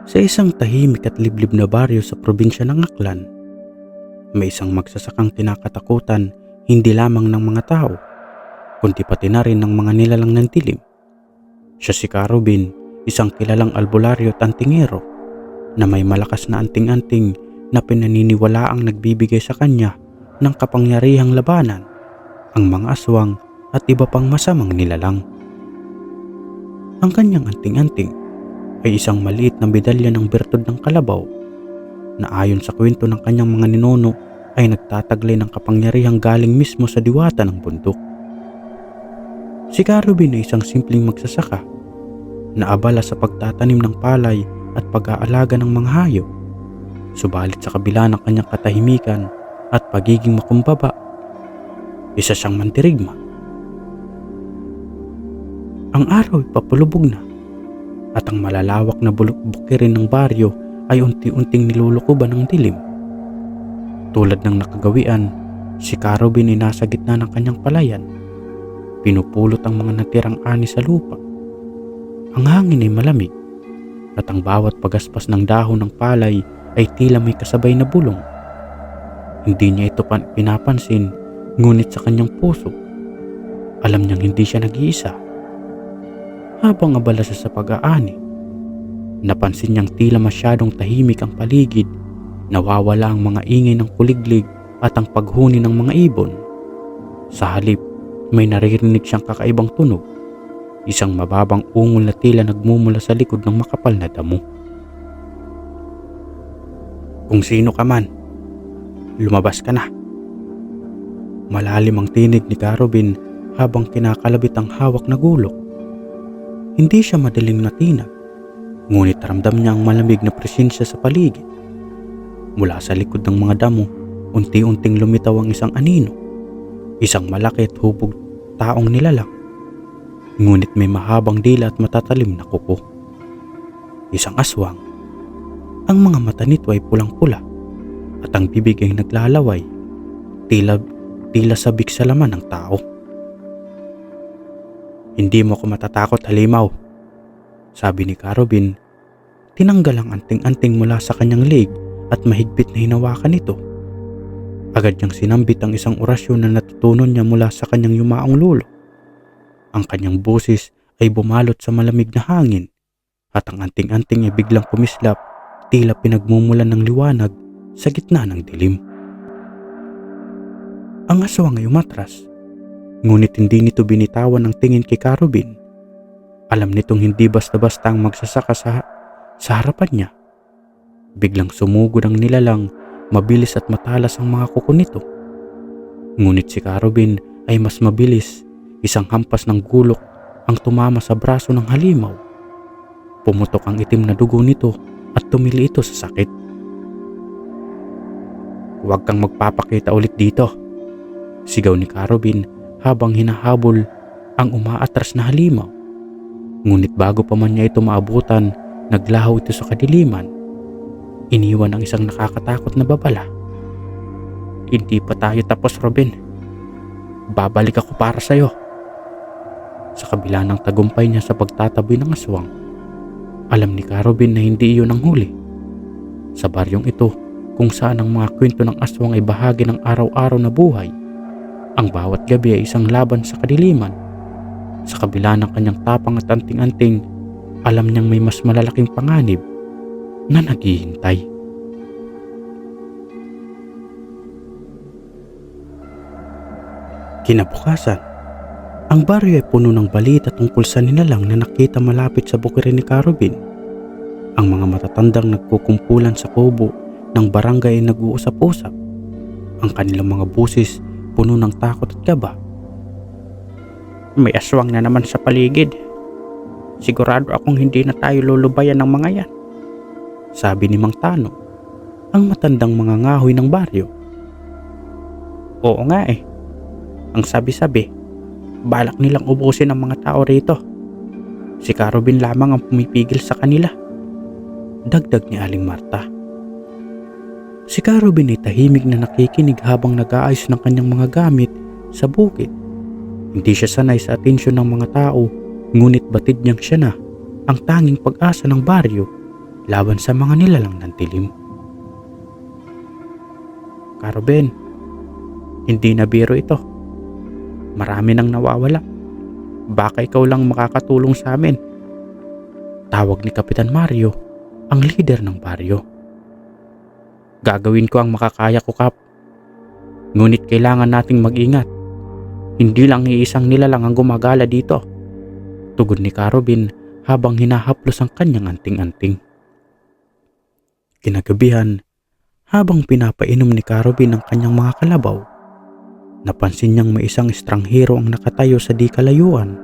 Sa isang tahimik at liblib na baryo sa probinsya ng Aklan, may isang magsasakang kinakatakutan hindi lamang ng mga tao, kundi pati na rin ng mga nilalang ng dilim. Siya si Carubin, isang kilalang albularyo at antingero na may malakas na anting-anting na pinaniniwalaang nagbibigay sa kanya ng kapangyarihang labanan ang mga aswang at iba pang masamang nilalang. Ang kanyang anting-anting ay isang maliit na medalya ng bertud ng kalabaw na ayon sa kwento ng kanyang mga ninuno ay nagtataglay ng kapangyarihang galing mismo sa diwata ng bundok. Si Carubin ay isang simpleng magsasaka na abala sa pagtatanim ng palay at pag-aalaga ng mga hayop. Subalit sa kabila ng kanyang katahimikan at pagiging makumbaba, isa siyang mandirigma. Ang araw ay papalubog na at ang malalawak na bukirin ng baryo ay unti-unting nilulukuban ng dilim. Tulad ng nakagawian, si Carubin ay nasa gitna ng kanyang palayan. Pinupulot ang mga natirang ani sa lupa. Ang hangin ay malamig at ang bawat pagaspas ng dahon ng palay ay tila may kasabay na bulong. Hindi niya ito pinapansin, ngunit sa kanyang puso, alam niyang hindi siya nag-iisa. Habang abala siya sa pag-aani, napansin niyang tila masyadong tahimik ang paligid, nawawala ang mga ingay ng kuliglig at ang paghuni ng mga ibon. Sa halip, may naririnig siyang kakaibang tunog, isang mababang ungol na tila nagmumula sa likod ng makapal na damo. "Kung sino ka man, lumabas ka na." Malalim ang tinig ni Carubin habang kinakalabit ang hawak na gulok. Hindi siya madaling natinag, ngunit ramdam niya ang malamig na presensya sa paligid. Mula sa likod ng mga damo, unti-unting lumitaw ang isang anino, isang malaki at hubog taong nilalang, ngunit may mahabang dila at matatalim na kuko. Isang aswang. Ang mga mata nito ay pulang-pula at ang bibig ay naglalaway, tila sabik sa laman ng tao. "Hindi mo ako matatakot, halimaw," sabi ni Carubin. Tinanggal ang anting-anting mula sa kanyang leg at mahigpit na hinawakan ito. Agad niyang sinambit ang isang orasyon na natutunan niya mula sa kanyang yumaong lolo. Ang kanyang boses ay bumalot sa malamig na hangin at ang anting-anting ay biglang kumislap, tila pinagmumulan ng liwanag sa gitna ng dilim. Ang aswang ay umatras, ngunit hindi nito binitawan ang tingin kay Carubin. Alam nitong hindi basta-basta ang magsasaka sa harapan niya. Biglang sumugod ang nilalang, mabilis at matalas ang mga kuko nito. Ngunit si Carubin ay mas mabilis, isang hampas ng gulok ang tumama sa braso ng halimaw. Pumutok ang itim na dugo nito at tumili ito sa sakit. "Huwag kang magpapakita ulit dito," sigaw ni Carubin habang hinahabol ang umaatras na halimaw. Ngunit bago pa man niya ito maabutan, naglaho ito sa kadiliman. Iniwan ang isang nakakatakot na babala. "Hindi pa tayo tapos, Robin. Babalik ako para sa'yo." Sa kabila ng tagumpay niya sa pagtataboy ng aswang, alam ni Carubin na hindi iyon ang huli. Sa baryong ito, kung saan ang mga kwento ng aswang ay bahagi ng araw-araw na buhay, ang bawat gabi ay isang laban sa kadiliman. Sa kabila ng kanyang tapang at anting-anting, alam niyang may mas malalaking panganib na naghihintay. Kinabukasan, ang baryo ay puno ng balita tungkol sa nilalang na nakita malapit sa bukirin ni Carubin. Ang mga matatandang nagkukumpulan sa kubo ng barangay ay nag-uusap-usap. Ang kanilang mga busis puno ng takot at kaba. "May aswang na naman sa paligid. Sigurado akong hindi na tayo lulubayan ng mga yan," sabi ni Mang Tano, ang matandang mga ngahoy ng baryo. "Oo nga eh. Ang sabi-sabi, balak nilang ubusin ang mga tao rito. Si Carubin lamang ang pumipigil sa kanila," dagdag ni Aling Marta. Si Carubin ay tahimik na nakikinig habang nag-aayos ng kanyang mga gamit sa bukid. Hindi siya sanay sa atensyon ng mga tao, ngunit batid niyang siya na ang tanging pag-asa ng baryo laban sa mga nilalang ng dilim. Karuben, hindi na biro ito. Marami nang nawawala. Baka ikaw lang makakatulong sa amin. Tawag ni Kapitan Mario, ang leader ng baryo. Gagawin ko ang makakaya ko, Kap. Ngunit kailangan nating mag-ingat. Hindi lang iisang nilalang ang gumagala dito. Tugon ni Karobin habang hinahaplos ang kanyang anting-anting. Kinagabihan, habang pinapainom ni Karobin ang kanyang mga kalabaw, napansin niyang may isang estranghero ang nakatayo sa di kalayuan.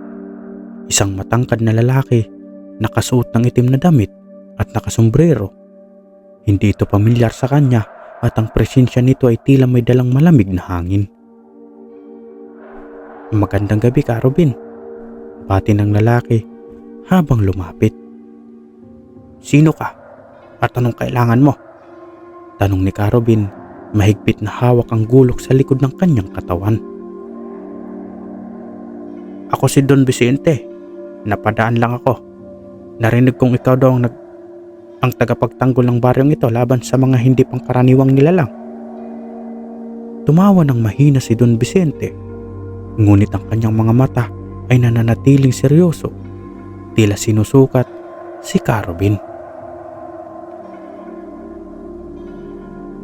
Isang matangkad na lalaki, nakasuot ng itim na damit at nakasombrero. Hindi ito pamilyar sa kanya at ang presensya nito ay tila may dalang malamig na hangin. Magandang gabi, Karobin. Bati ng lalaki habang lumapit. Sino ka? At anong kailangan mo? Tanong ni Karobin, mahigpit na hawak ang gulok sa likod ng kanyang katawan. Ako si Don Vicente. Napadaan lang ako. Narinig kong ikaw daw ang tagapagtanggol ng baryong ito laban sa mga hindi pangkaraniwang nilalang. Tumawa ng mahina si Don Vicente, ngunit ang kanyang mga mata ay nananatiling seryoso, tila sinusukat si Karobin.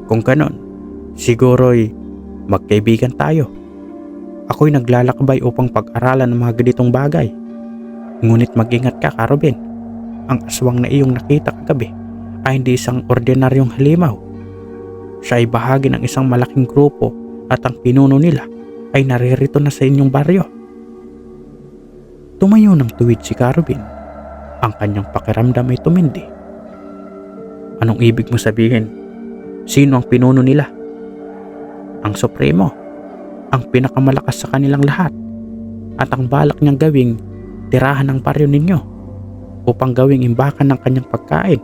Kung ganon, siguro'y magkaibigan tayo. Ako'y naglalakbay upang pag-aralan ng mga ganitong bagay. Ngunit mag-ingat ka, Karobin. Ang aswang na iyong nakita kagabi ay hindi isang ordinaryong halimaw. Siya ay bahagi ng isang malaking grupo at ang pinuno nila ay naririto na sa inyong baryo. Tumayo ng tuwid si Karobin. Ang kanyang pakiramdam ay tumindi. Anong ibig mo sabihin? Sino ang pinuno nila? Ang Supremo, ang pinakamalakas sa kanilang lahat, at ang balak niyang gawing tirahan ng baryo ninyo upang gawing imbakan ng kanyang pagkain.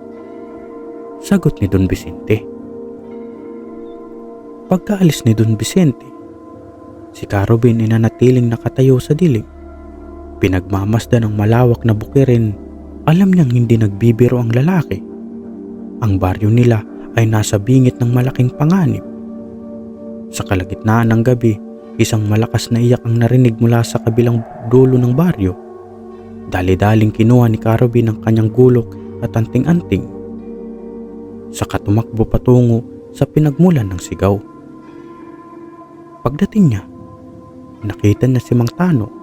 Sagot ni Don Vicente. Pagkaalis ni Don Vicente, si Karobin ay nanatiling nakatayo sa dilim. Pinagmamasdan ng malawak na bukirin, alam niyang hindi nagbibiro ang lalaki. Ang baryo nila ay nasa bingit ng malaking panganib. Sa kalagitnaan ng gabi, isang malakas na iyak ang narinig mula sa kabilang dulo ng baryo. Dali-daling kinuha ni Karobin ang kanyang gulok at anting-anting. Saka tumakbo patungo sa pinagmulan ng sigaw. Pagdating niya, nakita niya si Mang Tano,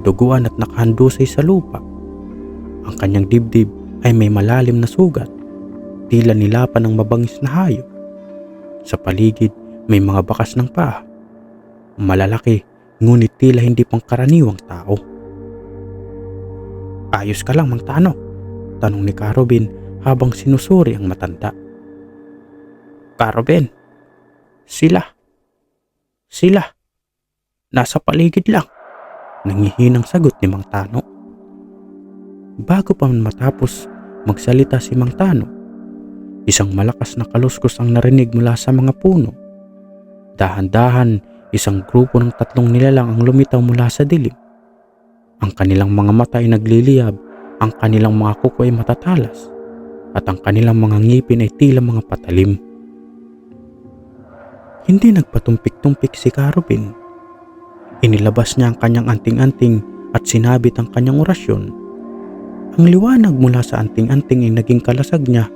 duguan at nakahandusay sa lupa. Ang kanyang dibdib ay may malalim na sugat, tila nilapan ng mabangis na hayop. Sa paligid may mga bakas ng paa, malalaki ngunit tila hindi pangkaraniwang tao. Ayos ka lang, Mang Tano? Tanong ni Karobin habang sinusuri ang matanda. Karobin, sila, nasa paligid lang, nangihinang sagot ni Mang Tano. Bago pa man matapos magsalita si Mang Tano, isang malakas na kaluskos ang narinig mula sa mga puno. Dahan-dahan, isang grupo ng 3 nilalang ang lumitaw mula sa dilim. Ang kanilang mga mata ay nagliliyab, ang kanilang mga kuko ay matatalas, at ang kanilang mga ngipin ay tila mga patalim. Hindi nagpatumpik-tumpik si Karobin. Inilabas niya ang kanyang anting-anting at sinabit ang kanyang orasyon. Ang liwanag mula sa anting-anting ay naging kalasag niya,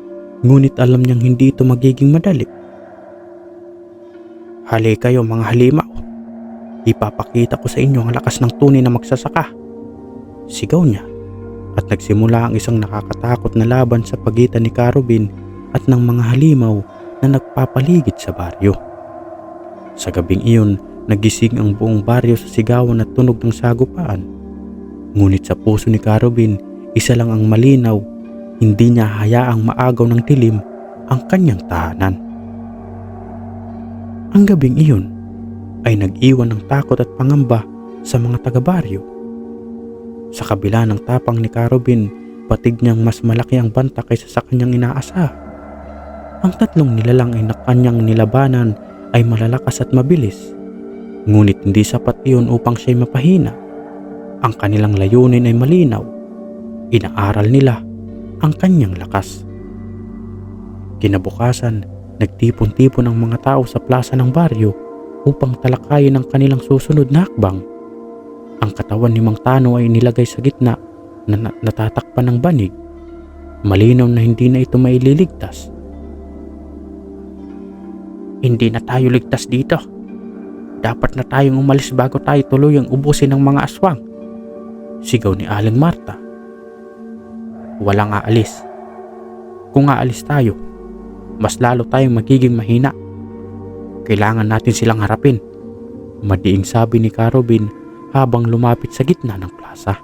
ngunit alam niyang hindi ito magiging madali. Hali kayo, mga halimaw. Ipapakita ko sa inyo ang lakas ng tunay na magsasaka. Sigaw niya, at nagsimula ang isang nakakatakot na laban sa pagitan ni Karobin at ng mga halimaw na nagpapaligid sa baryo. Sa gabing iyon, nagising ang buong baryo sa sigawan at tunog ng sagupaan. Ngunit sa puso ni Karobin, isa lang ang malinaw. Hindi niya hayaang maagaw ng dilim ang kanyang tahanan. Ang gabing iyon ay nag-iwan ng takot at pangamba sa mga taga-baryo. Sa kabila ng tapang ni Karobin, patig niyang mas malaki ang banta kaysa sa kanyang inaasa. Ang 3 nilalang ay kanyang nilabanan ay malalakas at mabilis. Ngunit hindi sapat iyon upang siya'y mapahina. Ang kanilang layunin ay malinaw. Inaaral nila ang kanyang lakas. Kinabukasan, nagtipon-tipon ang mga tao sa plaza ng baryo upang talakayin ang kanilang susunod na hakbang. Ang katawan ni Mang Tano ay nilagay sa gitna na natatakpan ng banig. Malinaw na hindi na ito maililigtas. Hindi na tayo ligtas dito. Dapat na tayong umalis bago tayo tuluyang ubusin ng mga aswang, sigaw ni Aling Marta. Walang aalis. Kung aalis tayo, mas lalo tayong magiging mahina. Kailangan natin silang harapin, madiing sabi ni Carobin habang lumapit sa gitna ng plaza.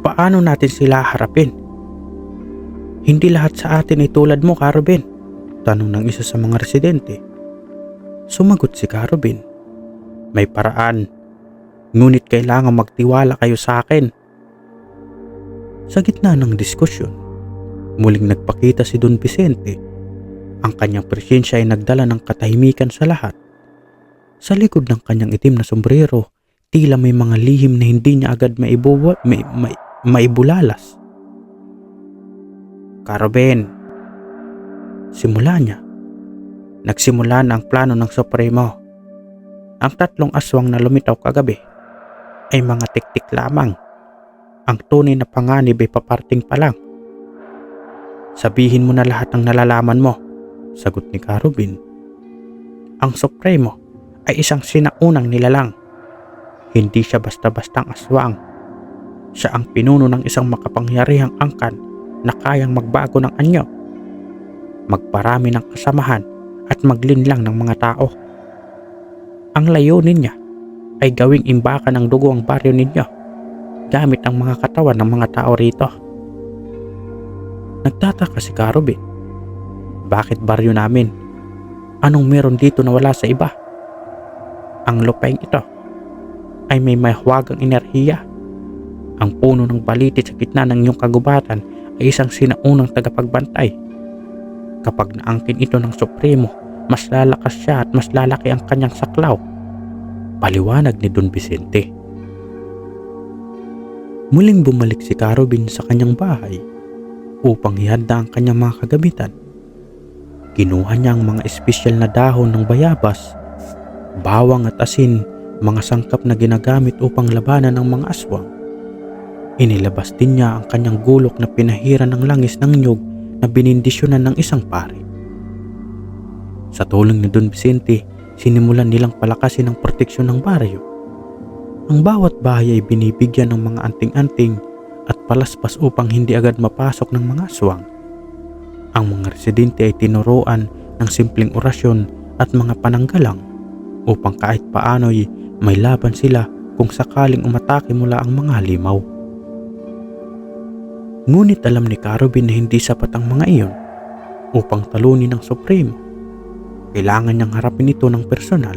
Paano natin sila harapin? Hindi lahat sa atin ay tulad mo, Carobin, tanong ng isa sa mga residente. Sumagot si Carobin. May paraan, ngunit kailangan magtiwala kayo sa akin. Sa gitna ng diskusyon, muling nagpakita si Don Vicente. Ang kanyang presensya ay nagdala ng katahimikan sa lahat. Sa likod ng kanyang itim na sombrero, tila may mga lihim na hindi niya agad maibulalas. Carobin, simula niya. Nagsimula na ang plano ng Supremo. Ang 3 aswang na lumitaw kagabi ay mga tiktik lamang. Ang tunay na panganib ay paparting pa lang. Sabihin mo na lahat ng nalalaman mo, sagot ni Carobin. Ang Supremo ay isang sinaunang nilalang. Hindi siya basta-bastang aswang. Siya ang pinuno ng isang makapangyarihang angkan na kayang magbago ng anyo, magparami ng kasamahan at maglinlang ng mga tao. Ang layunin niya ay gawing imbakan ng dugo ang baryo ninyo gamit ang mga katawan ng mga tao rito. Nagtataka si Carobin. Bakit baryo namin? Anong meron dito na wala sa iba? Ang lupaing ito ay may mahiwagang enerhiya. Ang puno ng baliti sa gitna ng iyong kagubatan ay isang sinaunang tagapagbantay. Kapag naangkin ito ng Supremo, mas lalakas siya at mas lalaki ang kanyang saklaw, paliwanag ni Don Vicente. Muling bumalik si Carobin sa kanyang bahay upang ihanda ang kanyang mga kagamitan. Kinuha niya ang mga espesyal na dahon ng bayabas, bawang at asin, mga sangkap na ginagamit upang labanan ang mga aswang. Inilabas din niya ang kanyang gulok na pinahiran ng langis ng niyog na binindisyonan ng isang pari. Sa tulong ni Don Vicente, sinimulan nilang palakasin ang proteksyon ng baryo. Ang bawat bahay ay binibigyan ng mga anting-anting at palaspas upang hindi agad mapasok ng mga aswang. Ang mga residente ay tinuruan ng simpleng orasyon at mga pananggalang upang kahit paano'y may laban sila kung sakaling umatake mula ang mga halimaw. Ngunit alam ni Carobin na hindi sapat ang mga iyon upang talunin ng Supremo. Kailangan niyang harapin ito ng personal.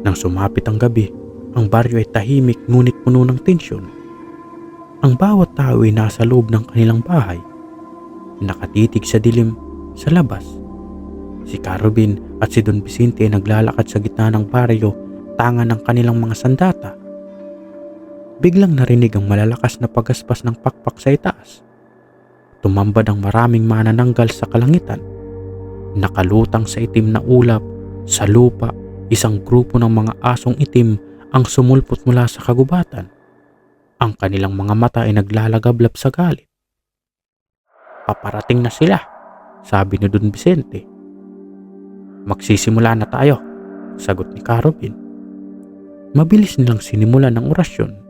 Nang sumapit ang gabi, ang baryo ay tahimik ngunit puno ng tensyon. Ang bawat tao ay nasa loob ng kanilang bahay, nakatitig sa dilim sa labas. Si Carobin at si Don Vicente ay naglalakad sa gitna ng baryo, tangan ng kanilang mga sandata. Biglang narinig ang malalakas na pagaspas ng pakpak sa itaas. Tumambad ang maraming manananggal sa kalangitan. Nakalutang sa itim na ulap, sa lupa, isang grupo ng mga asong itim ang sumulpot mula sa kagubatan. Ang kanilang mga mata ay naglalagablab sa galit. Paparating na sila, sabi ni Don Vicente. Magsisimula na tayo, sagot ni Carobin. Mabilis nilang sinimulan ng orasyon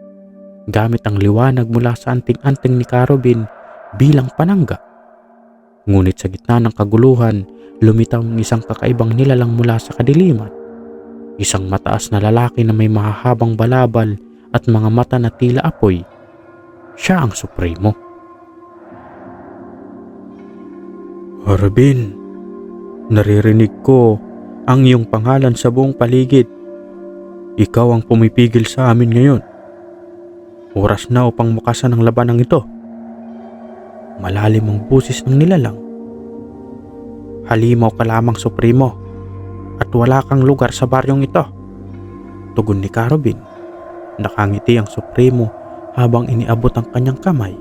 gamit ang liwanag mula sa anting-anting ni Carobin bilang panangga. Ngunit sa gitna ng kaguluhan, lumitaw ang isang kakaibang nilalang mula sa kadiliman. Isang mataas na lalaki na may mahahabang balabal at mga mata na tila apoy. Siya ang Supremo. Carobin, naririnig ko ang iyong pangalan sa buong paligid. Ikaw ang pumipigil sa amin ngayon. Oras na upang makasan ang labanang ito. Malalim ang busis ng nilalang. Halimaw ka lamang, Supremo, at wala kang lugar sa baryong ito, tugon ni Carobin. Nakangiti ang Supremo habang iniabot ang kanyang kamay.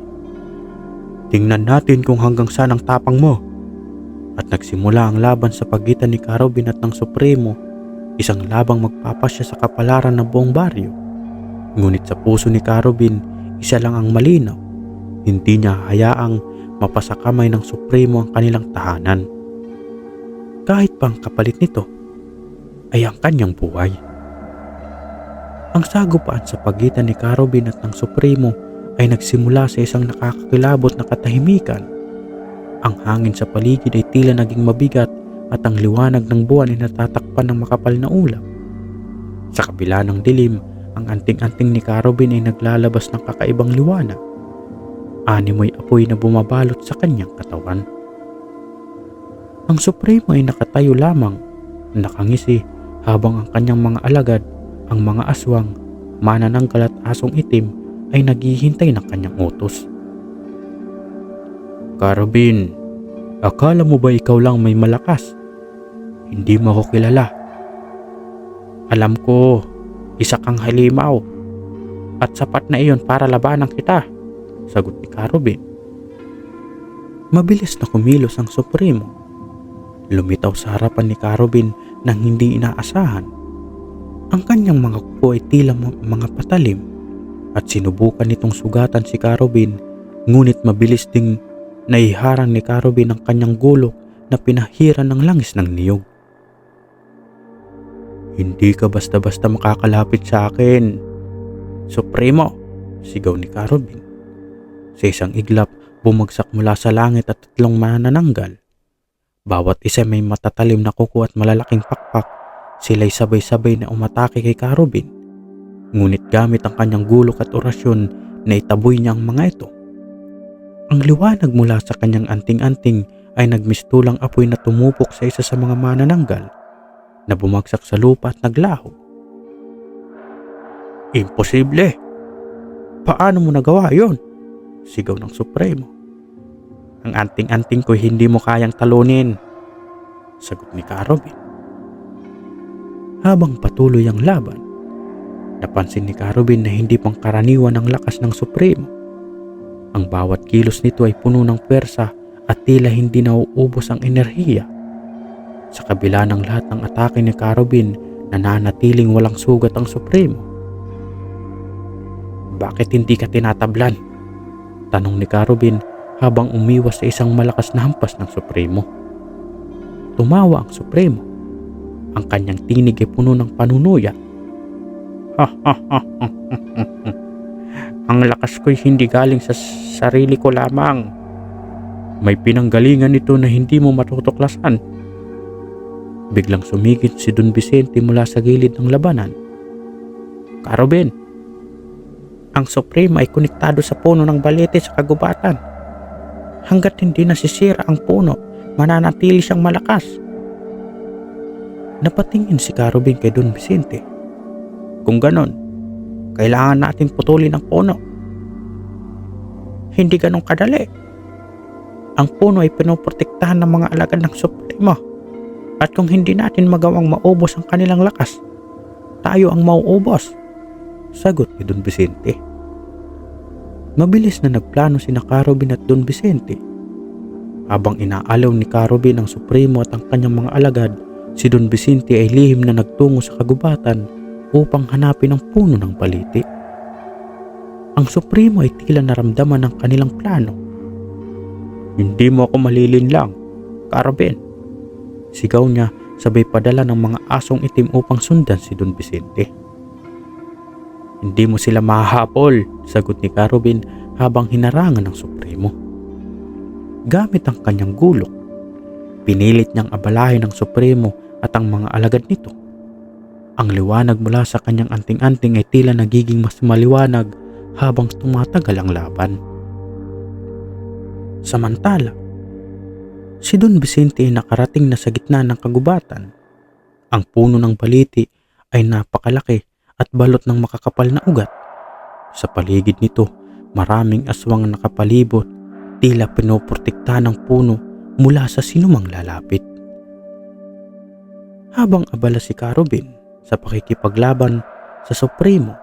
Tingnan natin kung hanggang saan ang tapang mo. At nagsimula ang laban sa pagitan ni Carubin at ng Supremo, isang labang magpapasya sa kapalaran ng buong baryo. Ngunit sa puso ni Carubin, isa lang ang malinaw. Hindi niya hayaang mapasakamay ng Supremo ang kanilang tahanan. Kahit pang kapalit nito ay ang kanyang buhay. Ang sagupaan sa pagitan ni Carubin at ng Supremo ay nagsimula sa isang nakakakilabot na katahimikan. Ang hangin sa paligid ay tila naging mabigat at ang liwanag ng buwan ay natatakpan ng makapal na ulap. Sa kabila ng dilim, ang anting-anting ni Carubin ay naglalabas ng kakaibang liwanag. Animoy apoy na bumabalot sa kanyang katawan. Ang Supremo ay nakatayo lamang, nakangisi habang ang kanyang mga alagad, ang mga aswang, manananggal at asong itim ay naghihintay ng kanyang utos. Carubin, akala mo ba ikaw lang may malakas? Hindi mo ako kilala. Alam ko, isa kang halimaw at sapat na iyon para labanan kita, sagot ni Carubin. Mabilis na kumilos ang Supremo. Lumitaw sa harapan ni Carubin nang hindi inaasahan. Ang kanyang mga kuko ay tila mga patalim at sinubukan nitong sugatan si Carubin, ngunit mabilis ding naiharang ni Carubin ang kanyang gulok na pinahiran ng langis ng niyog. Hindi ka basta-basta makakalapit sa akin, Supremo, sigaw ni Carubin. Sa isang iglap, bumagsak mula sa langit at tatlong manananggal. Bawat isa may matatalim na kuko at malalaking pakpak. Sila'y sabay-sabay na umatake kay Carubin. Ngunit gamit ang kanyang gulok at orasyon na itaboy niya ang mga ito. Ang liwanag mula sa kanyang anting-anting ay nagmistulang apoy na tumupok sa isa sa mga manananggal na bumagsak sa lupa at naglaho. Imposible! Paano mo nagawa yon? Sigaw ng Supremo. Ang anting-anting ko hindi mo kayang talunin, sagot ni Carubin. Habang patuloy ang laban, napansin ni Carubin na hindi pangkaraniwan ang lakas ng Supremo. Ang bawat kilos nito ay puno ng pwersa at tila hindi nauubos ang enerhiya. Sa kabila ng lahat ng atake ni Carubin, nananatiling walang sugat ang Supremo. Bakit hindi ka tinatablan? Tanong ni Carubin habang umiwas sa isang malakas na hampas ng Supremo. Tumawa ang Supremo. Ang kanyang tinig ay puno ng panunuya. Ang lakas ko'y hindi galing sa sarili ko lamang. May pinanggalingan ito na hindi mo matutuklasan. Biglang sumigit si Don Vicente mula sa gilid ng labanan. Carubin, ang Supremo ay konektado sa puno ng balete sa kagubatan. Hanggat hindi nasisira ang puno, mananatili siyang malakas. Napatingin si Carubin kay Don Vicente. Kung ganon, kailangan natin putulin ang puno. Hindi ganong kadali. Ang puno ay pinoprotektahan ng mga alagad ng Supremo. At kung hindi natin magawang maubos ang kanilang lakas, tayo ang mauubos, sagot ni Don Vicente. Mabilis na nagplano sina Carubin at Don Vicente. Habang inaalaw ni Carubin ang Supremo at ang kanyang mga alagad, si Don Vicente ay lihim na nagtungo sa kagubatan upang hanapin ang puno ng balete. Ang Supremo ay tila naramdaman ng kanilang plano. Hindi mo ako malilinlang, Carubin, sigaw niya sabay padala ng mga asong itim upang sundan si Don Vicente. Hindi mo sila mahahabol, sagot ni Carubin habang hinarangan ng Supremo. Gamit ang kanyang gulok, pinilit niyang abalahin ng Supremo at ang mga alagad nito. Ang liwanag mula sa kanyang anting-anting ay tila nagiging mas maliwanag habang tumatagal ang laban. Samantala, si Don Vicente ay nakarating na sa gitna ng kagubatan. Ang puno ng baliti ay napakalaki at balot ng makakapal na ugat. Sa paligid nito, maraming aswang nakapalibot, tila pinoprotektahan ng puno mula sa sinumang lalapit. Habang abala si Carubin sa pakikipaglaban sa Supremo,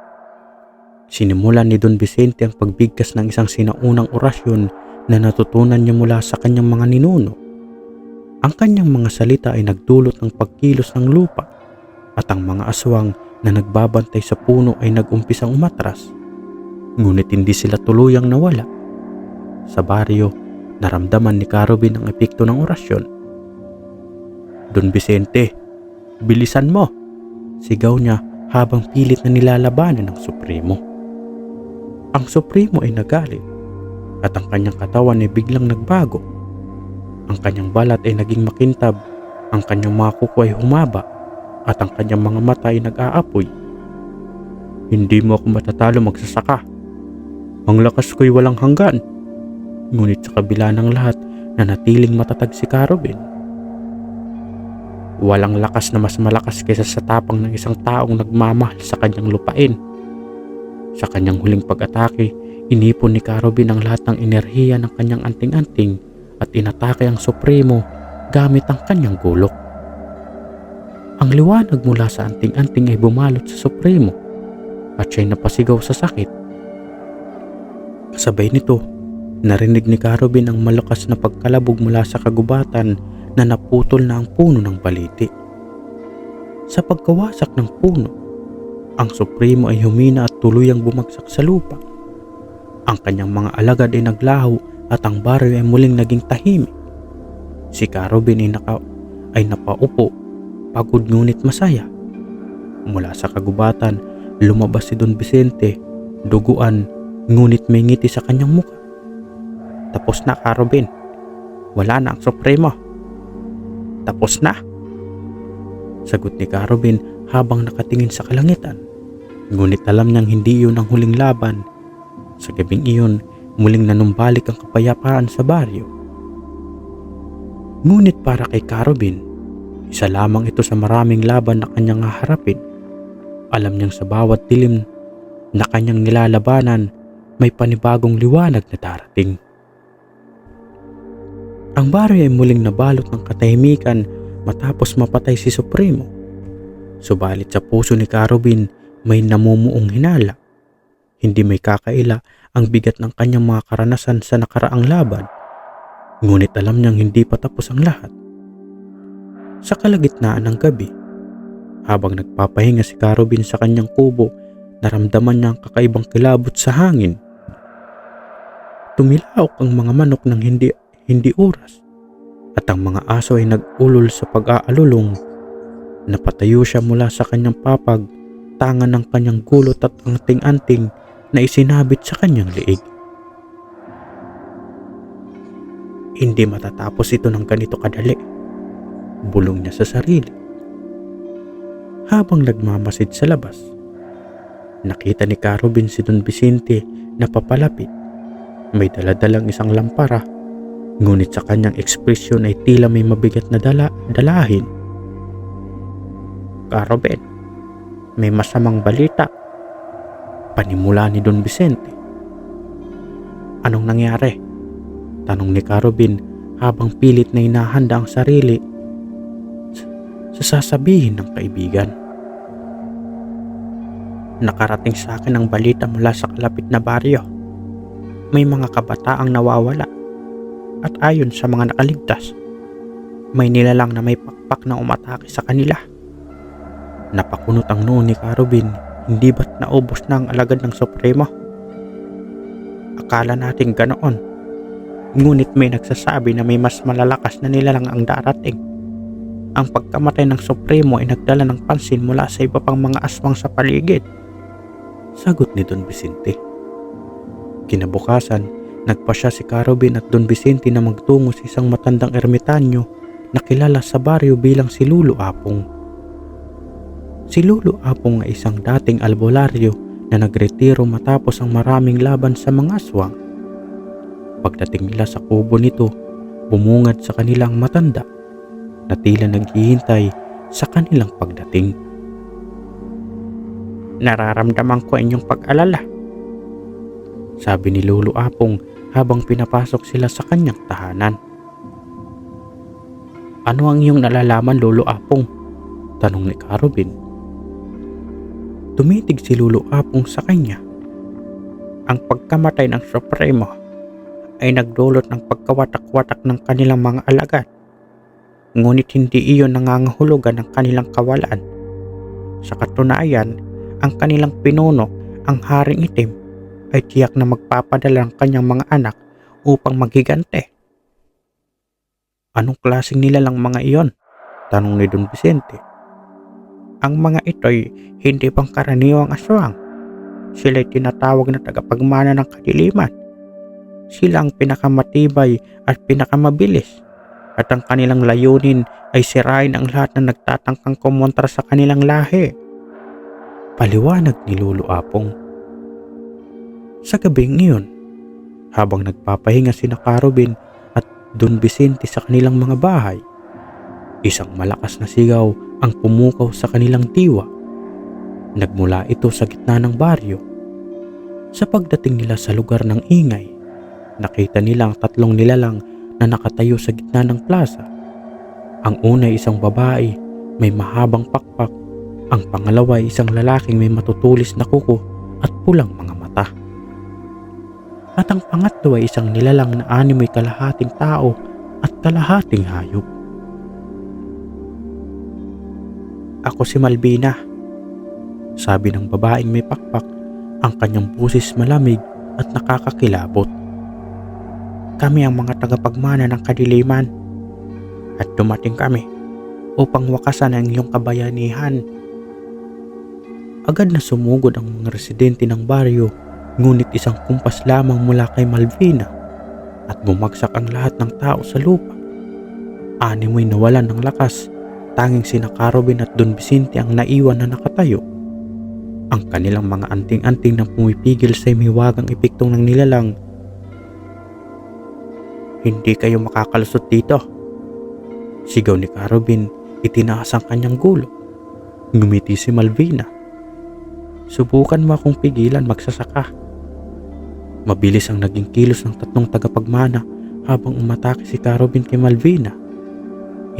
sinimulan ni Don Vicente ang pagbigkas ng isang sinaunang orasyon na natutunan niya mula sa kanyang mga ninuno. Ang kanyang mga salita ay nagdulot ng pagkilos ng lupa at ang mga aswang na nagbabantay sa puno ay nag-umpisang umatras. Ngunit hindi sila tuluyang nawala. Sa baryo, naramdaman ni Carubin ang epekto ng orasyon. "Don Vicente, bilisan mo!" sigaw niya habang pilit na nilalabanan ng Supremo. Ang Supremo ay nagalit at ang kanyang katawan ay biglang nagbago. Ang kanyang balat ay naging makintab, ang kanyang mga kuko ay humaba at ang kanyang mga mata ay nag-aapoy. "Hindi mo ako matatalo, magsasaka. Ang lakas ko'y walang hanggan." Ngunit sa kabila ng lahat, nanatiling matatag si Carubin. Walang lakas na mas malakas kaysa sa tapang ng isang taong nagmamahal sa kanyang lupain. Sa kanyang huling pag-atake, inipon ni Carubin ang lahat ng enerhiya ng kanyang anting-anting at inatake ang Supremo gamit ang kanyang gulok. Ang liwanag mula sa anting-anting ay bumalot sa Supremo at siya'y napasigaw sa sakit. Kasabay nito, narinig ni Carubin ang malakas na pagkalabog mula sa kagubatan na naputol na ang puno ng baliti. Sa pagkawasak ng puno, ang Supremo ay humina at tuluyang bumagsak sa lupa. Ang kanyang mga alagad ay naglaho at ang baryo ay muling naging tahimik. Si Carubin ay napaupo, pagod ngunit masaya. Mula sa kagubatan, lumabas si Don Vicente, duguan ngunit may ngiti sa kanyang mukha. "Tapos na, Carubin. Wala na ang Supremo." "Tapos na," sagot ni Carubin habang nakatingin sa kalangitan. Ngunit alam niyang hindi iyon ang huling laban. Sa gabing iyon, muling nanumbalik ang kapayapaan sa baryo. Ngunit para kay Carubin, isa lamang ito sa maraming laban na kanyang haharapin. Alam niyang sa bawat dilim na kanyang nilalabanan, may panibagong liwanag na darating. Ang baryo ay muling nabalot ng katahimikan matapos mapatay si Supremo. Subalit sa puso ni Carubin may namumuong hinala. Hindi may kakaila ang bigat ng kanyang mga karanasan sa nakaraang laban. Ngunit alam niyang hindi pa tapos ang lahat. Sa kalagitnaan ng gabi, habang nagpapahinga si Carubin sa kanyang kubo, naramdaman niya ang kakaibang kilabot sa hangin. Tumilaok ang mga manok ng hindi oras at ang mga aso ay nag-ulol sa pag-aalulong. Napatayo siya mula sa kanyang papag, tangan ng kanyang gulot at anting-anting na isinabit sa kanyang liig. "Hindi matatapos ito ng ganito kadali," bulong niya sa sarili. Habang nagmamasid sa labas, nakita ni Carubin si Don Vicente na papalapit. May daladalang isang lampara, ngunit sa kanyang ekspresyon ay tila may mabigat na dalahin. "Carubin, may masamang balita," panimula ni Don Vicente. "Anong nangyari?" tanong ni Carubin habang pilit na hinahanda ang sarili sa sasabihin ng kaibigan. "Nakarating sa akin ang balita mula sa kalapit na baryo. May mga kabataang nawawala at ayon sa mga nakaligtas, may nilalang na may pakpak na umatake sa kanila." Napakunot ang noo ni Carubin. Hindi ba't naubos na ang alagad ng Supremo? Akala natin ganoon. Ngunit may nagsasabi na may mas malalakas na nilalang ang darating. Ang pagkamatay ng Supremo ay nagdala ng pansin mula sa iba pang mga aswang sa paligid, sagot ni Don Vicente. Kinabukasan, nagpasya si Carubin at Don Vicente na magtungo sa isang matandang ermitanyo na kilala sa baryo bilang si Lolo Apong. Si Lolo Apong ay isang dating albularyo na nagretiro matapos ang maraming laban sa mga aswang. Pagdating nila sa kubo nito, bumungad sa kanilang matanda na tila naghihintay sa kanilang pagdating. "Nararamdaman ko inyong pag-alala," sabi ni Lolo Apong habang pinapasok sila sa kanyang tahanan. "Ano ang iyong nalalaman, Lolo Apong?" tanong ni Carubin. Tumitig si Lolo Apong sa kanya. "Ang pagkamatay ng Supremo ay nagdulot ng pagkawatak-watak ng kanilang mga alagad. Ngunit hindi iyon nangangahulugan ng kanilang kawalan. Sa katunayan, ang kanilang pinuno, ang Haring Itim, ay tiyak na magpapadala ng kanyang mga anak upang maghigante. Anong klaseng nilalang mga iyon? Tanong ni Don Vicente. Ang mga ito'y hindi pangkaraniwang aswang. Sila'y tinatawag na tagapagmana ng kadiliman. Sila ang pinakamatibay at pinakamabilis, at ang kanilang layunin ay sirain ang lahat na nagtatangkang kumontra sa kanilang lahi. Paliwanag ni Lolo Apong. Sa gabing iyon, habang nagpapahinga sina Carubin at Don Vicente sa kanilang mga bahay, isang malakas na sigaw ang pumukaw sa kanilang diwa. Nagmula ito sa gitna ng baryo. Sa pagdating nila sa lugar ng ingay, nakita nila ang tatlong nilalang na nakatayo sa gitna ng plaza. Ang una ay isang babae, may mahabang pakpak. Ang pangalawa ay isang lalaking may matutulis na kuko at pulang mga mata. At ang pangatlo ay isang nilalang na animoy kalahating tao at kalahating hayop. Ako si Malvina, sabi ng babaeng may pakpak, ang kanyang boses malamig at nakakakilabot. Kami ang mga tagapagmana ng kadiliman at dumating kami upang wakasan ang iyong kabayanihan. Agad na sumugod ang mga residente ng baryo, ngunit isang kumpas lamang mula kay Malvina at bumagsak ang lahat ng tao sa lupa. Animoy nawalan ng lakas, tanging sina Carubin at Don Vicente ang naiwan na nakatayo. Ang kanilang mga anting-anting na pumipigil sa miwagang epektong ng nilalang. Hindi kayo makakalusot dito, sigaw ni Carubin, itinaas ang kanyang gulo. Ngumiti si Malvina. Subukan mo akong pigilan, magsasaka. Mabilis ang naging kilos ng tatlong tagapagmana habang umatake si Carubin kay Malvina.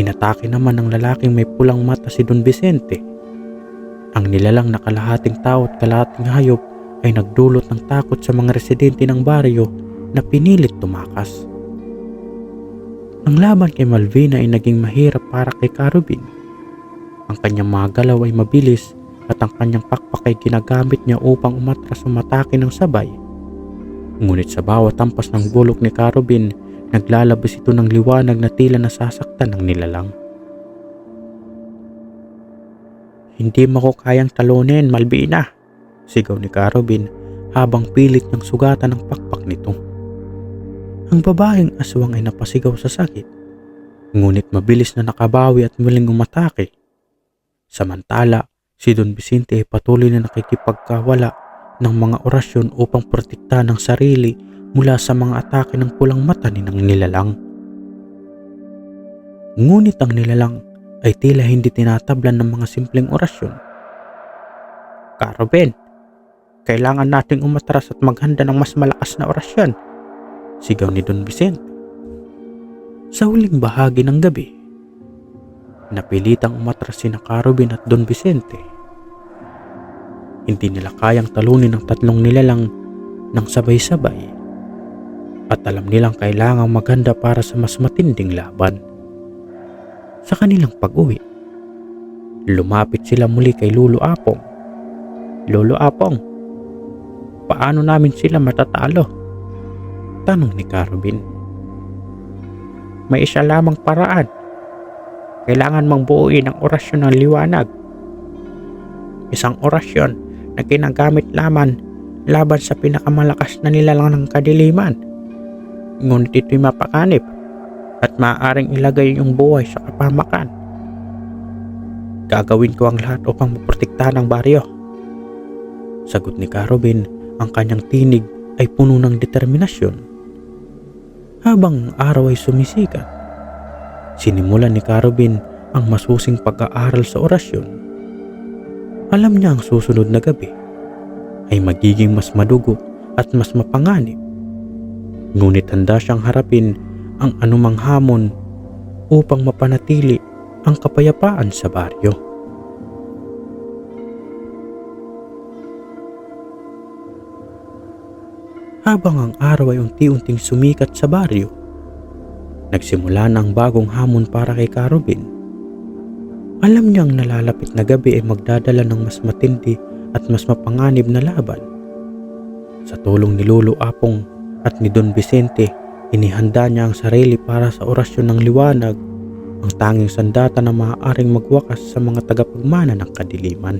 Inatake naman ng lalaking may pulang mata si Don Vicente. Ang nilalang na kalahating tao at kalahating hayop ay nagdulot ng takot sa mga residente ng baryo na pinilit tumakas. Ang laban kay Malvina ay naging mahirap para kay Carubin. Ang kanyang mga galaw ay mabilis at ang kanyang pakpak ay ginagamit niya upang umatras sa matake ng sabay. Ngunit sa bawat tampas ng bulok ni Carubin, naglalabas ito ng liwanag na tila nasasaktan ng nilalang. Hindi mo ko kayang talunin, Malvina, sigaw ni Carubin habang pilit niyang sugatan ang pakpak nito. Ang babaeng aswang ay napasigaw sa sakit, ngunit mabilis na nakabawi at muling umatake. Samantala, si Don Vicente ay patuloy na nakikipagkawala ng mga orasyon upang protektahan ang sarili mula sa mga atake ng pulang mata ng nilalang. Ngunit ang nilalang ay tila hindi tinatablan ng mga simpleng orasyon. Carubin, kailangan nating umatras at maghanda ng mas malakas na orasyon, sigaw ni Don Vicente. Sa huling bahagi ng gabi, napilitang umatras sina Carubin at Don Vicente. Hindi nila kayang talunin ang tatlong nilalang ng sabay-sabay at alam nilang kailangang maghanda para sa mas matinding laban. Sa kanilang pag-uwi, lumapit sila muli kay Lolo Apong. Lolo Apong, paano namin sila matatalo? Tanong ni Carubin. May isa lamang paraan. Kailangan mang buuin ang orasyon ng liwanag. Isang orasyon na ginagamit laban sa pinakamalakas na nilalang ng kadiliman. Ngunit ito'y mapakanib at maaaring ilagay yung buhay sa kapamakan. Gagawin ko ang lahat upang maprotektahan ang baryo, sagot ni Carubin. Ang kanyang tinig ay puno ng determinasyon. Habang ang araw ay sumisikat, sinimulan ni Carubin ang masusing pag-aaral sa orasyon. Alam niya ang susunod na gabi ay magiging mas madugo at mas mapanganib. Ngunit handa siyang harapin ang anumang hamon upang mapanatili ang kapayapaan sa baryo. Habang ang araw ay unti-unting sumikat sa baryo, nagsimula na ang bagong hamon para kay Carobin. Alam niyang nalalapit na gabi ay magdadala ng mas matindi at mas mapanganib na laban. Sa tulong ni Lolo Apong at ni Don Vicente, inihanda niya ang sarili para sa orasyon ng liwanag, ang tanging sandata na maaaring magwakas sa mga tagapagmana ng kadiliman.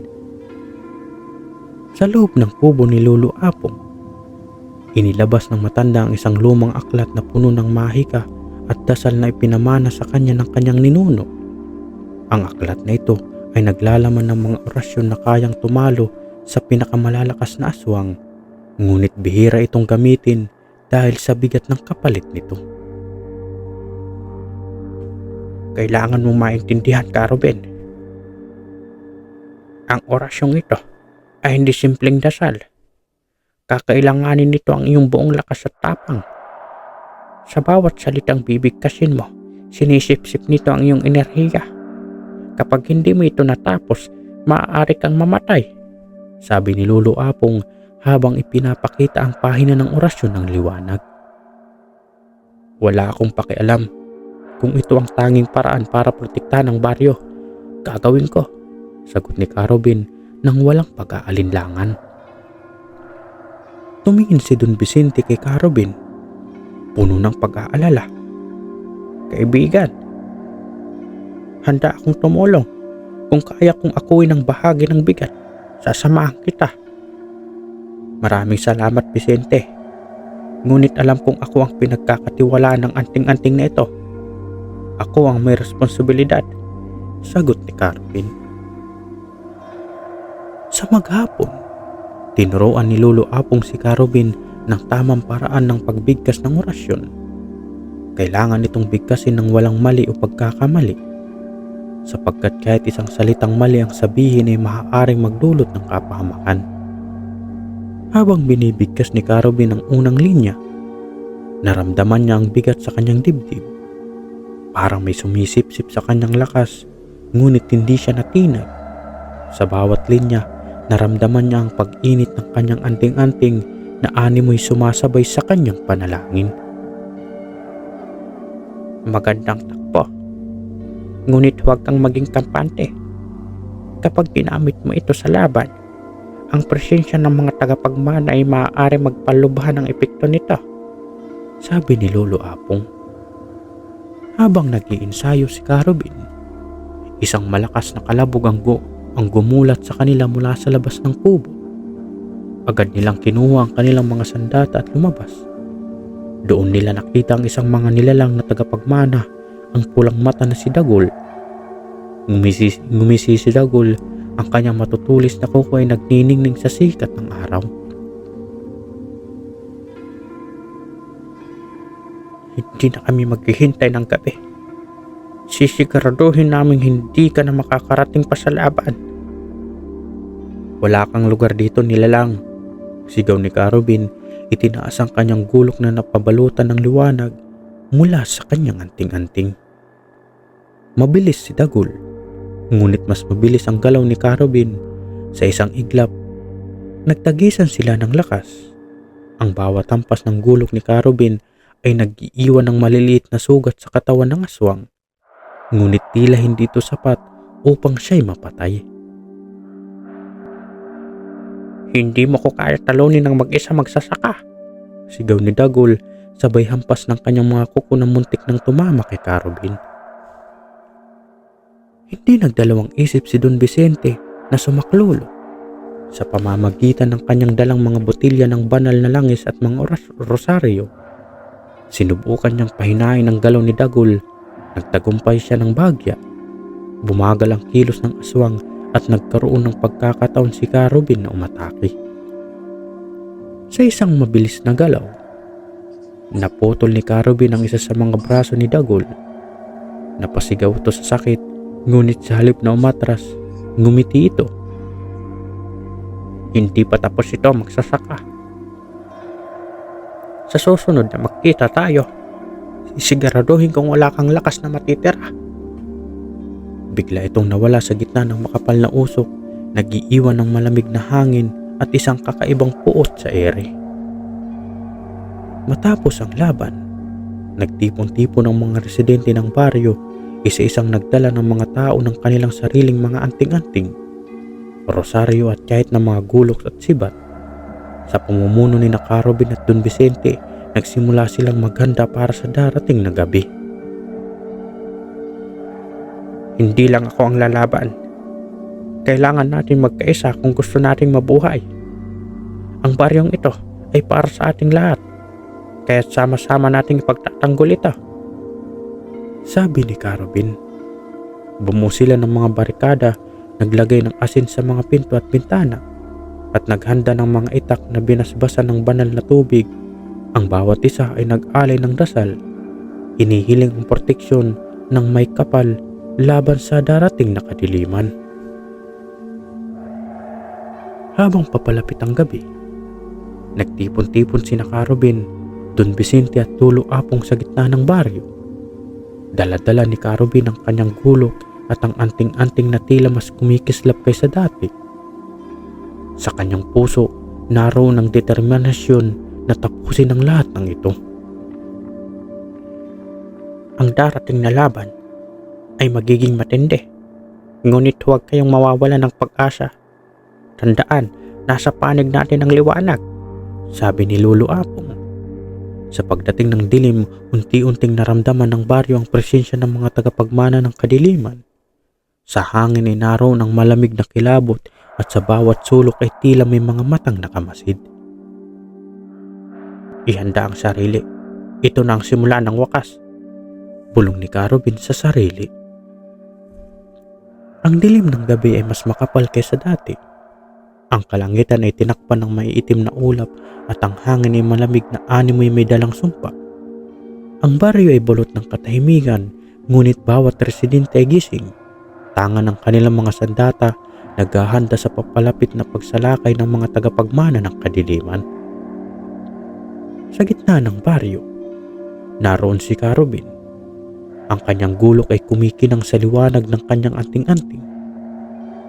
Sa loob ng kubo ni Lolo Apong, inilabas ng matanda ang isang lumang aklat na puno ng mahika at dasal na ipinamana sa kanya ng kanyang ninuno. Ang aklat na ito ay naglalaman ng mga orasyon na kayang tumalo sa pinakamalalakas na aswang, ngunit bihira itong gamitin dahil sa bigat ng kapalit nito. Kailangan mong maintindihan, Carobin. Ang orasyong ito ay hindi simpleng dasal. Kakailanganin nito ang iyong buong lakas at tapang. Sa bawat salitang bibigkasin mo, sinisip-sip nito ang iyong enerhiya. Kapag hindi mo ito natapos, maaari kang mamatay, sabi ni Lolo Apong habang ipinapakita ang pahina ng orasyon ng liwanag. Wala akong pakialam. Kung ito ang tanging paraan para protektahan ang baryo, gagawin ko, sagot ni Carobin nang walang pag-aalinlangan. Tumingin si Don Vicente kay Carobin, puno ng pag-aalala. Kaibigan, handa akong tumulong. Kung kaya kong akuin ang bahagi ng bigat, sasamahan kita. Maraming salamat, Vicente. Ngunit alam kong ako ang pinagkakatiwalaan ng anting-anting na ito. Ako ang may responsibilidad, sagot ni Carobin. Sa maghapon, tinuruan ni Lolo Apong si Carobin ng tamang paraan ng pagbigkas ng orasyon. Kailangan itong bigkasin ng walang mali o pagkakamali, sapagkat kahit isang salitang mali ang sabihin ay maaaring magdulot ng kapahamakan. Habang binibigkas ni Carobin ang unang linya, naramdaman niya ang bigat sa kanyang dibdib. Parang may sumisip-sip sa kanyang lakas, ngunit hindi siya natinag. Sa bawat linya, naramdaman niya ang pag-init ng kanyang anting-anting na animoy sumasabay sa kanyang panalangin. Magandang takbo, ngunit huwag kang maging kampante. Kapag ginamit mo ito sa laban, ang presensya ng mga tagapagmana ay maaari magpalubhan ng epekto nito, sabi ni Lolo Apong. Habang nag-iinsayo si Carobin, isang malakas na kalabog ang gumulat sa kanila mula sa labas ng kubo. Agad nilang kinuha ang kanilang mga sandata at lumabas. Doon nila nakita ang isang mga nilalang na tagapagmana, ang pulang mata na si Dagol. Ngumisi si Dagol, ang kanyang matutulis na kuko ay nagniningning sa sikat ng araw. Hindi na kami maghihintay ng gabi. Sisiguraduhin namin hindi ka na makakarating pa sa laban. Wala kang lugar dito, nilalang, sigaw ni Carobin. Itinaas ang kanyang gulok na napabalutan ng liwanag mula sa kanyang anting-anting. Mabilis si Dagol, ngunit mas mabilis ang galaw ni Carobin. Sa isang iglap, nagtagisan sila ng lakas. Ang bawat hampas ng gulok ni Carobin ay nag-iiwan ng maliliit na sugat sa katawan ng aswang, ngunit tila hindi ito sapat upang siya'y mapatay. Hindi mo ko kaya talunin ng mag-isa magsasaka, sigaw ni Dagol, sabay hampas ng kanyang mga kuko na muntik ng tumama kay Carobin. Hindi nagdalawang isip si Don Vicente na sumaklolo. Sa pamamagitan ng kanyang dalang mga botilya ng banal na langis at mga rosaryo, sinubukan niyang pahinain ang galaw ni Dagol. Nagtagumpay siya ng bagya. Bumagal ang kilos ng aswang at nagkaroon ng pagkakataon si Carobin na umatake. Sa isang mabilis na galaw, naputol ni Carobin ang isa sa mga braso ni Dagol. Napasigaw ito sa sakit, ngunit sa halip na umatras, ngumiti ito. Hindi pa tapos ito, magsasaka. Sa susunod na magkita tayo, isiguraduhin kung wala kang lakas na matitira. Bigla itong nawala sa gitna ng makapal na usok, nag-iiwan ng malamig na hangin at isang kakaibang puot sa ere. Matapos ang laban, nagtipon-tipon ang mga residente ng baryo, isa-isang nagdala ng mga tao ng kanilang sariling mga anting-anting, rosaryo at kahit na mga gulok at sibat. Sa pamumuno ni Carobin at Don Vicente, nagsimula silang maghanda para sa darating na gabi. Hindi lang ako ang lalaban. Kailangan natin magkaisa kung gusto nating mabuhay. Ang baryong ito ay para sa ating lahat, kaya't sama-sama nating ipagtatanggol ito, sabi ni Carobin. Bumuo sila ng mga barikada, naglagay ng asin sa mga pinto at bintana, at naghanda ng mga itak na binasbasan ng banal na tubig. Ang bawat isa ay nag-alay ng dasal, inihiling ang proteksyon ng may kapal laban sa darating na kadiliman. Habang papalapit ang gabi, nagtipon-tipon sina Carobin, Don Vicente at Lolo Apong sa gitna ng baryo. Dala-dala ni Carobin ang kanyang gulok at ang anting-anting na tila mas kumikislap kaysa dati. Sa kanyang puso, naroon ang determinasyon na tapusin ang lahat ng ito. Ang darating na laban ay magiging matindi, ngunit huwag kayong mawawala ng pag-asa. Tandaan, nasa panig natin ang liwanag, sabi ni Lolo Apong. Sa pagdating ng dilim, unti-unting naramdaman ng baryo ang presensya ng mga tagapagmana ng kadiliman. Sa hangin ay naroon ang malamig na kilabot at sa bawat sulok ay tila may mga matang nakamasid. Ihanda ang sarili. Ito na ang simula ng wakas, bulong ni Carobin sa sarili. Ang dilim ng gabi ay mas makapal kaysa dati. Ang kalangitan ay tinakpan ng maiitim na ulap at ang hangin ay malamig na animoy may dalang sumpa. Ang baryo ay bulot ng katahimikan, ngunit bawat residente ay gising. Tangan ng kanilang mga sandata, naghahanda sa papalapit na pagsalakay ng mga tagapagmana ng kadiliman. Sa gitna ng baryo, naroon si Carobin. Ang kanyang gulok ay kumikinang sa liwanag ng kanyang anting-anting.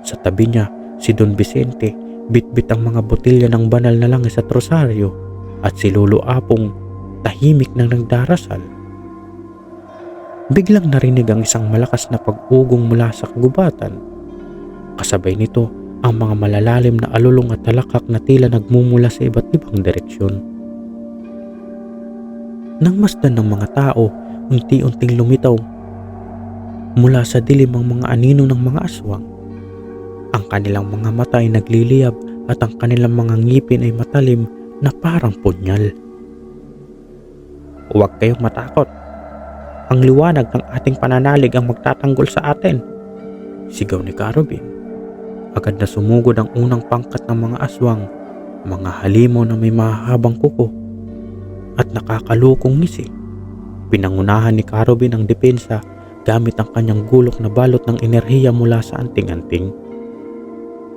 Sa tabi niya, si Don Vicente, bitbit ang mga botelya ng banal na langis at rosaryo, at si Lolo Apong tahimik nang nagdarasal. Biglang narinig ang isang malakas na pag-ugong mula sa kagubatan. Kasabay nito ang mga malalalim na alulong at talakak na tila nagmumula sa iba't ibang direksyon. Nang masdan ng mga tao, unti-unting lumitaw mula sa dilim ang mga anino ng mga aswang. Ang kanilang mga mata ay nagliliyab at ang kanilang mga ngipin ay matalim na parang punyal. Huwag kayong matakot. Ang liwanag ng ating pananalig ang magtatanggol sa atin, sigaw ni Carobin. Agad na sumugod ang unang pangkat ng mga aswang, mga halimaw na may mahahabang kuko at nakakalukong ngisi. Pinangunahan ni Carobin ang depensa gamit ang kanyang gulok na balot ng enerhiya mula sa anting-anting.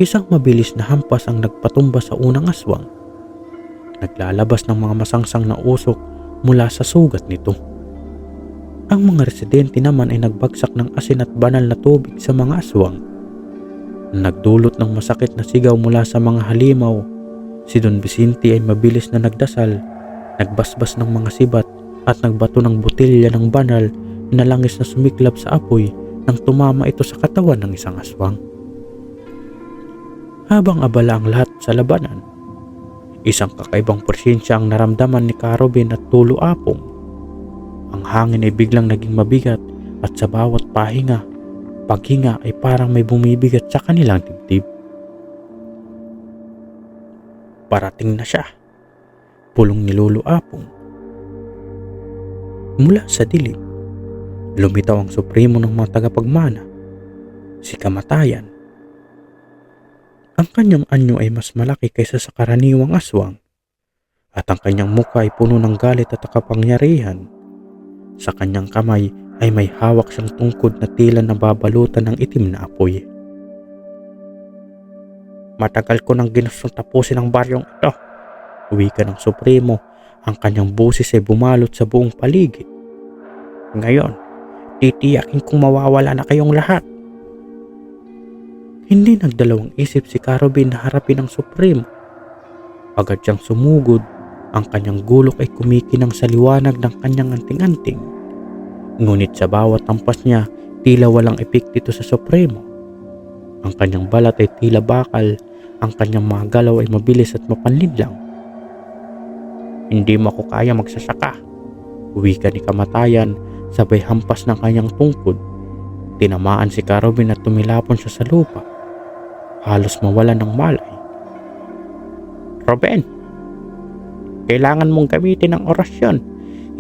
Isang mabilis na hampas ang nagpatumba sa unang aswang. Naglalabas ng mga masangsang na usok mula sa sugat nito. Ang mga residente naman ay nagbagsak ng asin at banal na tubig sa mga aswang. Nagdulot ng masakit na sigaw mula sa mga halimaw. Si Don Vicente ay mabilis na nagdasal, nagbasbas ng mga sibat at nagbato ng botelya ng banal na langis na sumiklab sa apoy nang tumama ito sa katawan ng isang aswang. Habang abala ang lahat sa labanan, isang kakaibang presensya ang naramdaman ni Carobin at Lolo Apong. Ang hangin ay biglang naging mabigat at sa bawat paghinga ay parang may bumibigat sa kanilang dibdib. Parating na siya, pulong ni Lolo Apong. Mula sa dilim, lumitaw ang supremo ng mga tagapagmana, si Kamatayan. Ang kanyang anyo ay mas malaki kaysa sa karaniwang aswang at ang kanyang mukha ay puno ng galit at kapangyarihan. Sa kanyang kamay ay may hawak siyang tungkod na tila nababalutan ng itim na apoy. Matagal ko nang ginustong tapusin ang baryong ito, wika ng supremo. Ang kanyang boses ay bumalot sa buong paligid. Ngayon, titiyakin kong mawawala na kayong lahat. Hindi nagdalawang isip si Carobin na harapin ang supremo. Agad siyang sumugod, Ang kanyang gulok ay kumikinang sa liwanag ng kanyang anting-anting. Ngunit sa bawat hampas niya, tila walang epekto ito sa Supremo. Ang kanyang balat ay tila bakal, ang kanyang mga galaw ay mabilis at mapanlinlang. "Hindi mo ako kaya magsasaka," wika ni kamatayan sabay hampas ng kanyang tungkod. Tinamaan si Carubin at tumilapon siya sa lupa. Halos mawalan ng malay. "Ruben, kailangan mong gamitin ang orasyon.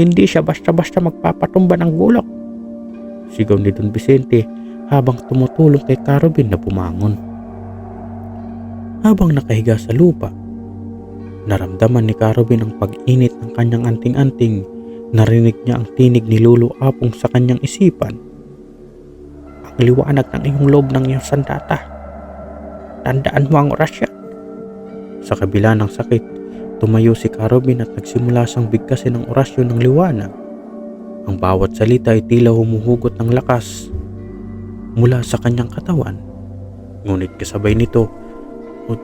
Hindi siya basta-basta magpapatumba ng gulok," sigaw ni Don Vicente habang tumutulong kay Carubin na bumangon. Habang nakahiga sa lupa, naramdaman ni Carubin ang pag-init ng kanyang anting-anting. Narinig niya ang tinig ni Lolo Apong sa kanyang isipan. "Ang liwanag ng iyong loob ng iyong sandata. Tandaan mo ang orasyon." Sa kabila ng sakit, tumayo si Carubin at nagsimula siyang bigkasin ang orasyon ng liwanag. Ang bawat salita ay tila humuhugot ng lakas mula sa kanyang katawan. Ngunit kasabay nito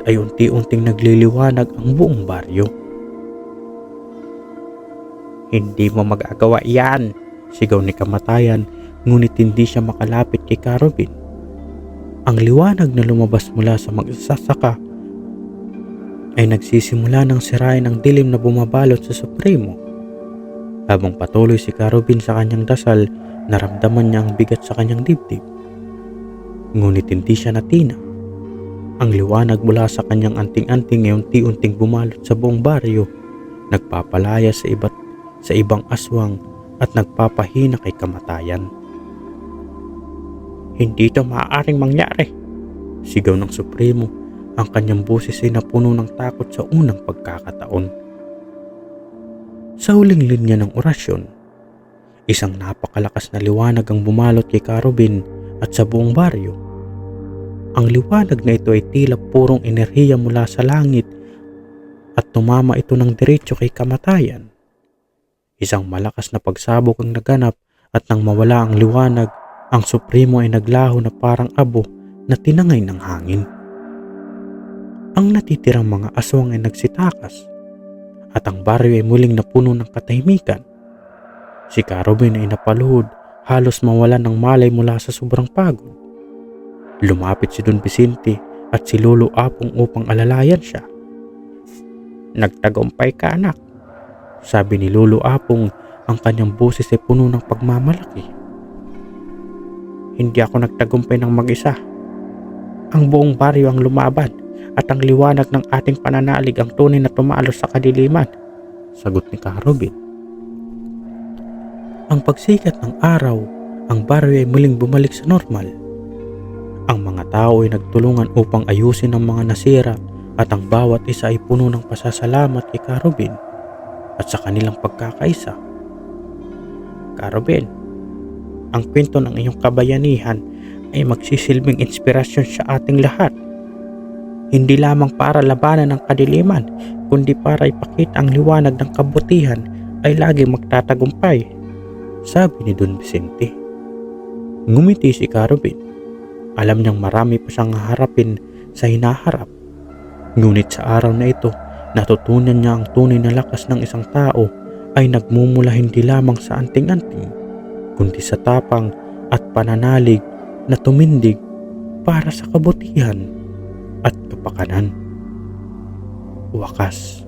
ay unti-unting nagliliwanag ang buong baryo. "Hindi mo magagawa yan," sigaw ni kamatayan, ngunit hindi siya makalapit kay Carubin. Ang liwanag na lumabas mula sa magsasaka ay nagsisimula ng sirain ang dilim na bumabalot sa Supremo. Habang patuloy si Carubin sa kanyang dasal, naramdaman niya ang bigat sa kanyang dibdib. Ngunit hindi siya natina. Ang liwanag mula sa kanyang anting-anting ay unti-unting bumalot sa buong baryo, nagpapalaya sa ibang aswang at nagpapahina kay kamatayan. "Hindi ito maaaring mangyari," sigaw ng Supremo. Ang kanyang boses ay napuno ng takot sa unang pagkakataon. Sa huling linya ng orasyon, isang napakalakas na liwanag ang bumalot kay Carubin at sa buong baryo. Ang liwanag na ito ay tila purong enerhiya mula sa langit at tumama ito ng diretso kay kamatayan. Isang malakas na pagsabog ang naganap at nang mawala ang liwanag, ang Supremo ay naglaho na parang abo na tinangay ng hangin. Ang natitirang mga aswang ay nagsitakas at ang baryo ay muling napuno ng katahimikan. Si Carubin ay napaluhod, halos mawalan ng malay mula sa sobrang pagod. Lumapit si Don Vicente at si Lolo Apong upang alalayan siya. "Nagtagumpay ka, anak," sabi ni Lolo Apong. Ang kanyang boses ay puno ng pagmamalaki. "Hindi ako nagtagumpay ng mag-isa. Ang buong baryo ang lumaban at ang liwanag ng ating pananalig ang tunay na tumalos sa kadiliman," sagot ni Carubin. Ang pagsikat ng araw, ang baryo ay muling bumalik sa normal. Ang mga tao ay nagtulungan upang ayusin ang mga nasira at ang bawat isa ay puno ng pasasalamat kay Carubin at sa kanilang pagkakaisa. "Carubin, ang kwento ng iyong kabayanihan ay magsisilbing inspirasyon sa ating lahat. Hindi lamang para labanan ang kadiliman, kundi para ipakita ang liwanag ng kabutihan ay laging magtatagumpay," sabi ni Don Vicente. Ngumiti si Carubin. Alam niyang marami pa siyang haharapin sa hinaharap. Ngunit sa araw na ito, natutunan niya ang tunay na lakas ng isang tao ay nagmumula hindi lamang sa anting-anting, kundi sa tapang at pananalig na tumindig para sa kabutihan at kapakanan. Wakas.